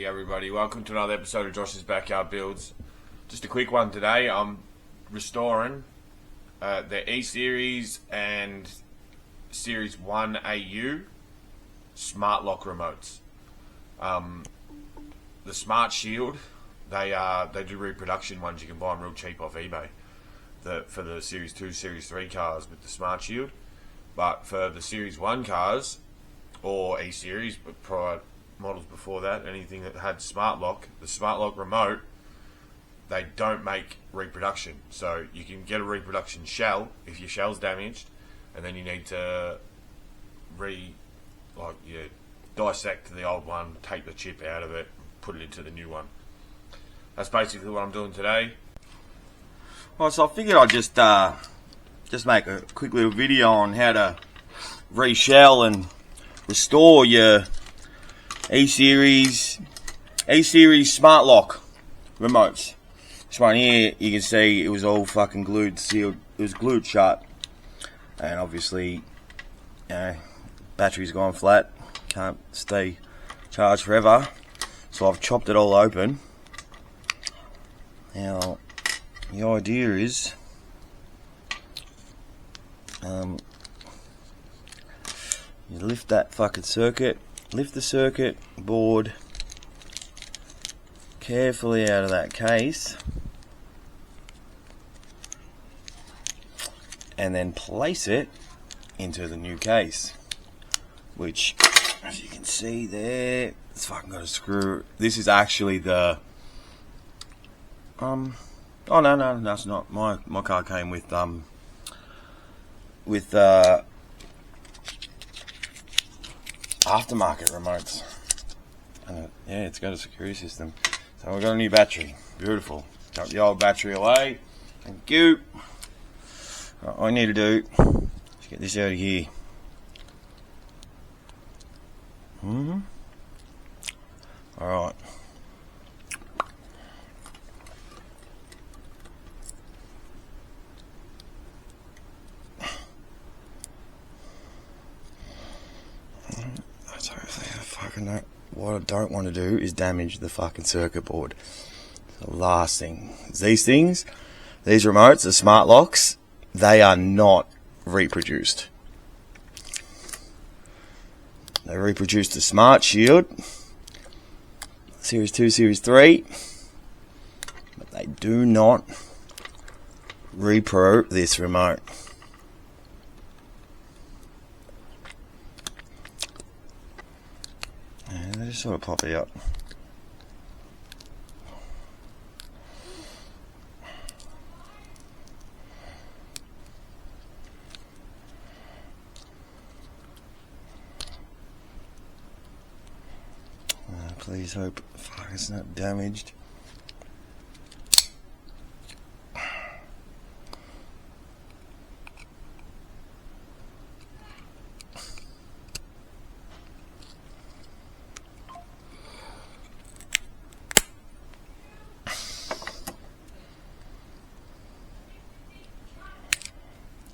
everybody, welcome to another episode of Josh's Backyard Builds. Just a quick one today. I'm restoring the E-Series and Series 1 AU smart lock remotes. The Smart Shield, they do reproduction ones. You can buy them real cheap off eBay for the Series 2, Series 3 cars with the Smart Shield. But for the Series 1 cars, or E-Series, but prior models before that, anything that had smart lock, the smart lock remote, they don't make reproduction. So you can get a reproduction shell if your shell's damaged, and then you need to dissect the old one, take the chip out of it, put it into the new one. That's basically what I'm doing today. Well, so I figured I'd just make a quick little video on how to reshell and restore your E-Series smart lock remotes. This one here, you can see it was all fucking glued, sealed. It was glued shut, and obviously, battery's gone flat. Can't stay charged forever. So I've chopped it all open. Now, the idea is, you lift that fucking circuit, lift the circuit board carefully out of that case, and then place it into the new case, which, as you can see there, it's fucking got a screw. This is actually the oh no, that's not my car came with aftermarket remotes, and yeah, it's got a security system. So we've got a new battery. Beautiful. Got the old battery away. Thank you. All I need to do is get this out of here. Alright. What I don't want to do is damage the fucking circuit board. The last thing. These remotes, the smart locks, they are not reproduced. They reproduced the Smart Shield, Series 2, Series 3, but they do not repro this remote. And they just sort of pop it up. Please hope it's not damaged.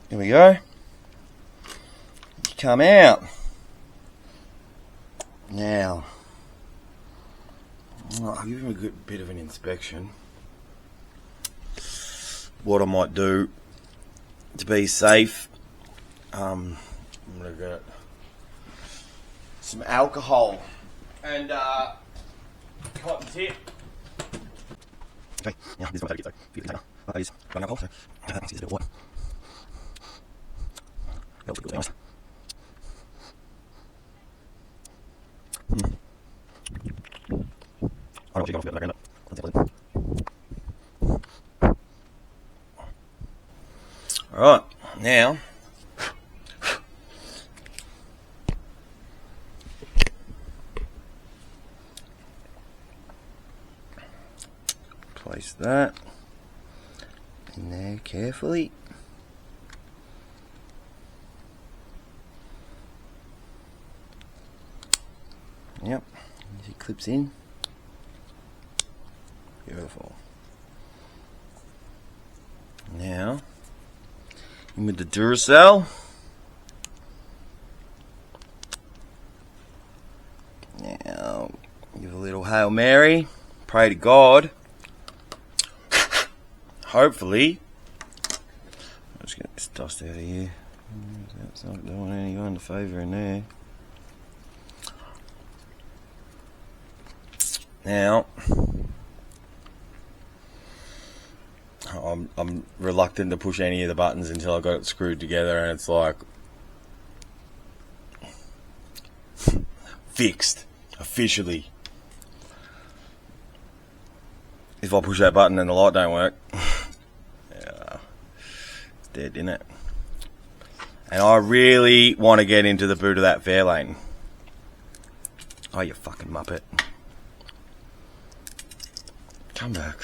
Here we go. Come out. Now, I'll give him a good bit of an inspection. What I might do to be safe, I'm going to get some alcohol and cotton tip. Okay, yeah, this is my favorite kit though. I'll use alcohol, so let's use a bit of water. Helps with good I don't know what you're going to get Alright, now place that in there carefully. Yep, it clips in. Beautiful. Now, in with the Duracell. Now, give a little little Hail Mary. Pray to God. Hopefully. I'm just get this dust out of here. That's not doing anyone a favour in there. Now, I'm reluctant to push any of the buttons until I got it screwed together, and it's like fixed officially. If I push that button and the light don't work, yeah, it's dead, isn't it? And I really want to get into the boot of that Fairlane. Oh, you fucking muppet. Come back.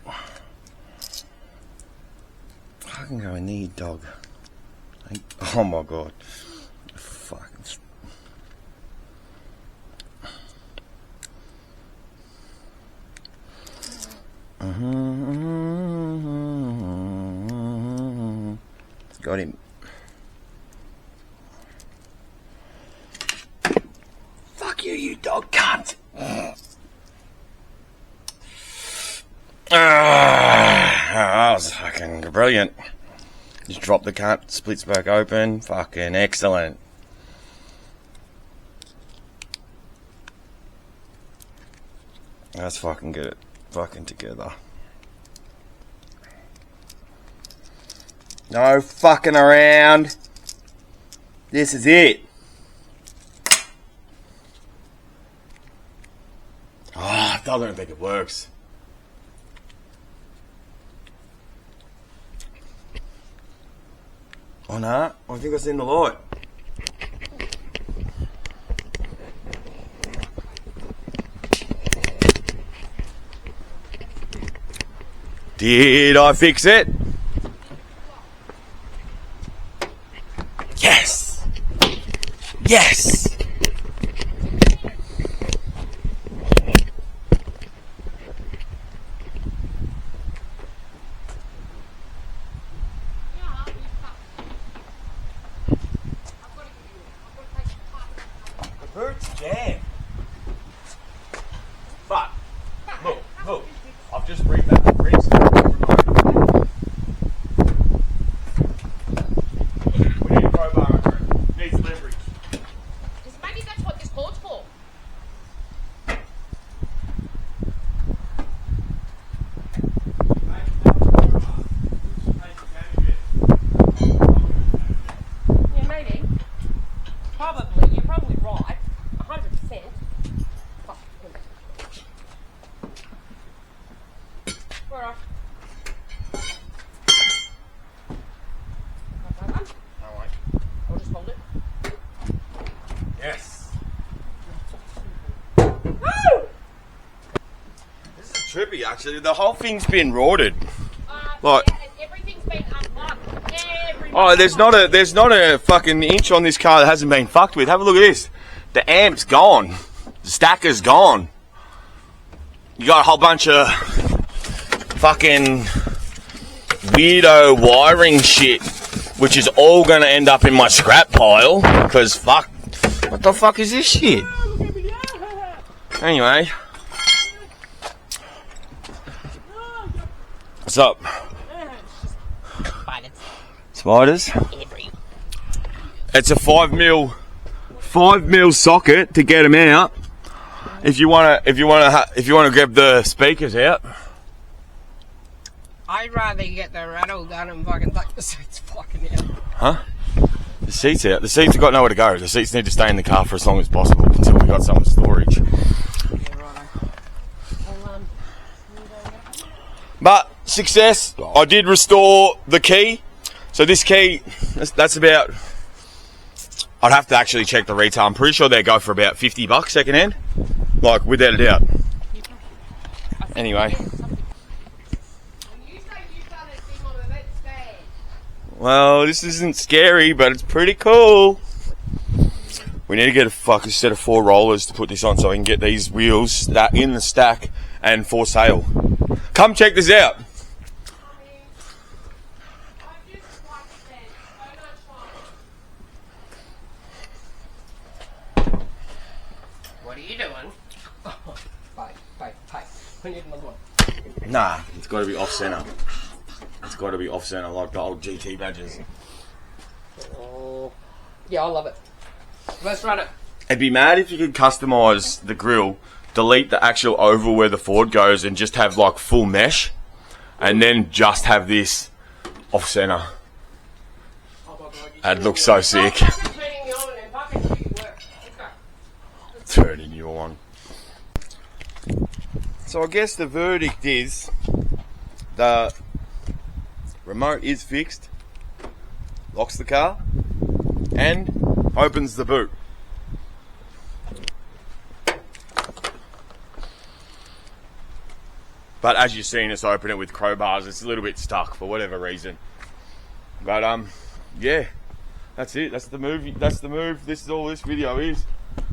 I can go in there, you dog. Oh my god. Fuck. Got him. Fuck you, you dog cunt. That was fucking brilliant. Just drop the cunt, splits back open. Fucking excellent. Let's fucking get it fucking together. No fucking around. This is it. I don't think it works. Oh no, I think I seen the light. Did I fix it? Yes! Yes! The bird's jammed. But, look, I've just reinstalled the remote. We need a crowbar under it. Needs leverage. Because maybe that's what this cord's for. Yeah, maybe. Probably. You're probably right. 100%. Alright. Alright. I'll just hold it. Yes. Woo! This is trippy actually. The whole thing's been rorted. Like, yeah, and everything's been unlocked. oh, there's not a fucking inch on this car that hasn't been fucked with. Have a look at this. The amp's gone. The stacker's gone. You got a whole bunch of fucking weirdo wiring shit, which is all going to end up in my scrap pile. Because fuck, what the fuck is this shit? Anyway, what's up? Spiders? It's a 5mm socket to get them out. If you wanna grab the speakers out. I'd rather get the rattle gun and fucking take the seats fucking out. Huh? The seats out. The seats have got nowhere to go. The seats need to stay in the car for as long as possible until we got some storage. Yeah, righto. But success. I did restore the key. So this key, that's about. I'd have to actually check the retail. I'm pretty sure they go for about $50 second hand, like without a doubt. Anyway. Well, this isn't scary, but it's pretty cool. We need to get a fucking set of 4 rollers to put this on so we can get these wheels that in the stack and for sale. Come check this out. are you doing? Bye. We need another one. Nah, it's got to be off center. It's got to be off center like the old GT badges. Oh, yeah, I love it. Let's run it. It'd be mad if you could customise the grill, delete the actual oval where the Ford goes, and just have like full mesh, and then just have this off center. Oh my God, That'd look so sick. Turning you on. So I guess the verdict is the remote is fixed, locks the car, and opens the boot. But as you've seen us open it with crowbars, it's a little bit stuck for whatever reason. But yeah, that's it. That's the movie. That's the move. This is all this video is.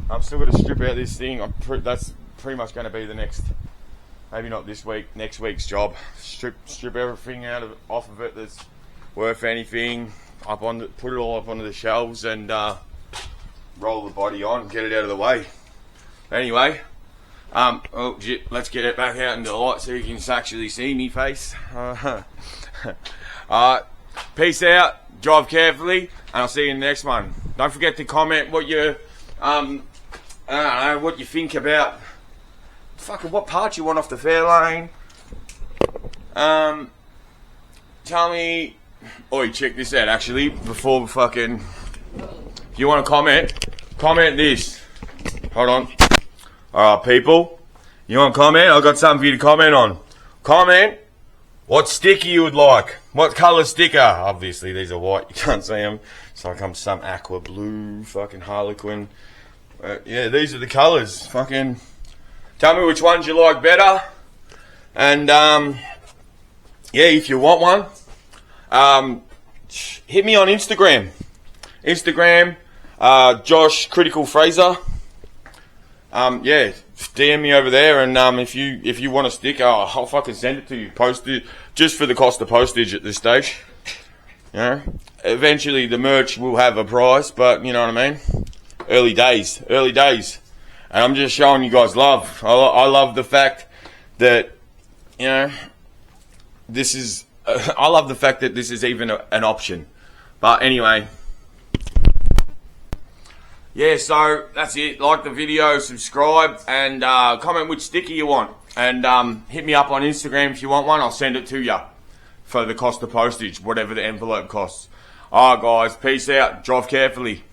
I'm still going to strip out this thing. That's pretty much going to be the next, maybe not this week, next week's job. Strip everything off of it that's worth anything. Put it all up onto the shelves and roll the body on, get it out of the way. Anyway, let's get it back out into the light so you can actually see me face. Alright, peace out, drive carefully, and I'll see you in the next one. Don't forget to comment what you, I don't know, what you think about fucking what part you want off the Fairlane. Tell me, oi, check this out actually, before fucking, if you want to comment this. Hold on. Alright people, you want to comment? I've got something for you to comment on. Comment what sticker you would like. What colour sticker? Obviously these are white, you can't see them. So I come some aqua blue, fucking harlequin. Yeah, these are the colours. Fucking tell me which ones you like better. And yeah, if you want one, hit me on Instagram. Josh Critical Fraser. Yeah, DM me over there, and if you want a sticker, I'll fucking send it to you. Post it just for the cost of postage at this stage. You know, eventually the merch will have a price, but you know what I mean. Early days, and I'm just showing you guys love. I love the fact that you know this is. I love the fact that this is even an option. But anyway. Yeah, so that's it. Like the video, subscribe, and comment which sticker you want. And hit me up on Instagram if you want one. I'll send it to you for the cost of postage, whatever the envelope costs. Alright guys, peace out. Drive carefully.